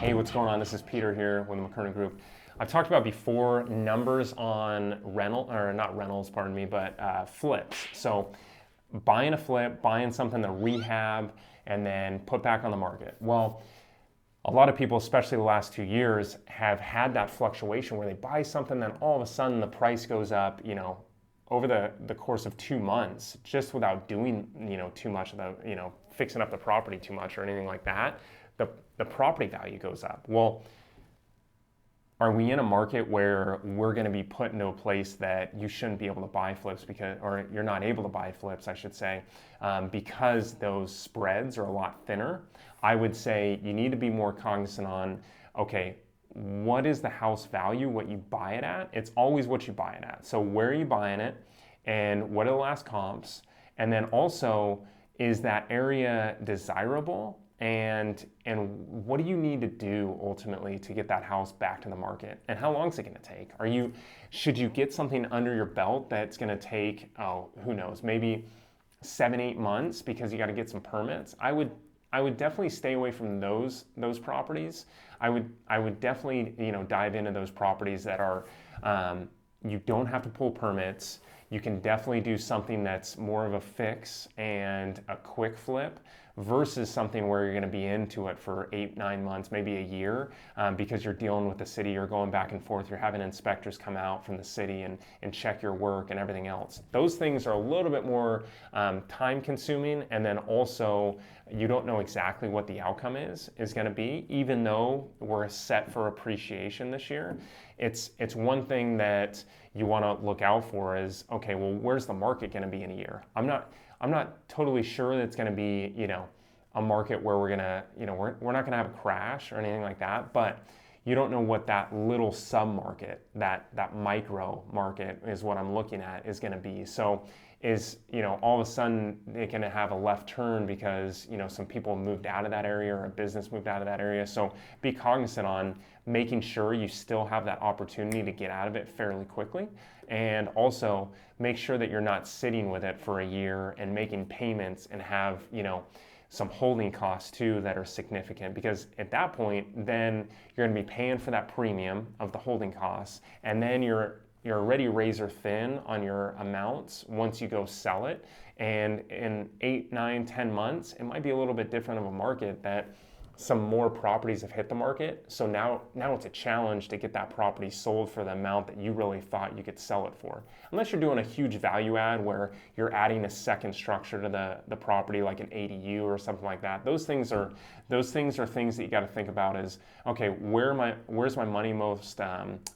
Hey, what's going on? This is Peter here with the McKernan Group. I've talked about before numbers on flips. So buying a flip, buying something to rehab, and then put back on the market. Well, a lot of people, especially the last 2 years, have had that fluctuation where they buy something, then all of a sudden the price goes up, over the course of 2 months, just without doing, too much of the, fixing up the property too much or anything like that. The property value goes up. Well, are we in a market where we're going to be put into a place that you shouldn't be able to buy flips or you're not able to buy flips, I should say, because those spreads are a lot thinner? I would say you need to be more cognizant on, okay, what is the house value, what you buy it at? It's always what you buy it at. So where are you buying it and what are the last comps? And then also, is that area desirable? And what do you need to do ultimately to get that house back to the market? And how long is it going to take? Should you get something under your belt that's going to take, who knows, maybe 7-8 months because you got to get some permits? I would definitely stay away from those properties. I would definitely dive into those properties that are you don't have to pull permits. You can definitely do something that's more of a fix and a quick flip versus something where you're going to be into it for 8-9 months, maybe a year, because you're dealing with the city, you're going back and forth, you're having inspectors come out from the city and check your work and everything else. Those things are a little bit more time consuming, and then also you don't know exactly what the outcome is going to be, even though we're set for appreciation this year. It's one thing that you want to look out for is, okay, well, where's the market going to be in a year? I'm not totally sure that it's going to be, a market where we're going to, we're not going to have a crash or anything like that, but you don't know what that little sub-market, that micro market is what I'm looking at is going to be. So is, all of a sudden it going to have a left turn because, some people moved out of that area or a business moved out of that area. So be cognizant on making sure you still have that opportunity to get out of it fairly quickly. And also make sure that you're not sitting with it for a year and making payments and have, some holding costs too that are significant, because at that point, then you're going to be paying for that premium of the holding costs, and then you're already razor thin on your amounts once you go sell it. And in 8, 9, 10 months, it might be a little bit different of a market that some more properties have hit the market. So now it's a challenge to get that property sold for the amount that you really thought you could sell it for. Unless you're doing a huge value add where you're adding a second structure to the property, like an ADU or something like that. Those things are things that you got to think about is, okay, where's my money most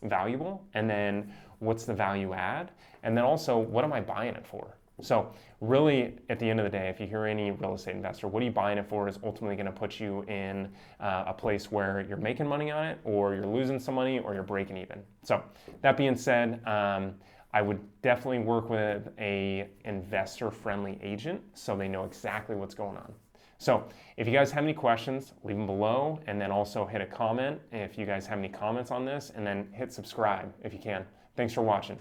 valuable? And then what's the value add? And then also, what am I buying it for? So really, at the end of the day, if you hear any real estate investor, what are you buying it for is ultimately going to put you in a place where you're making money on it, or you're losing some money, or you're breaking even. So that being said, I would definitely work with a investor-friendly agent so they know exactly what's going on. So if you guys have any questions, leave them below, and then also hit a comment if you guys have any comments on this, and then hit subscribe if you can. Thanks for watching.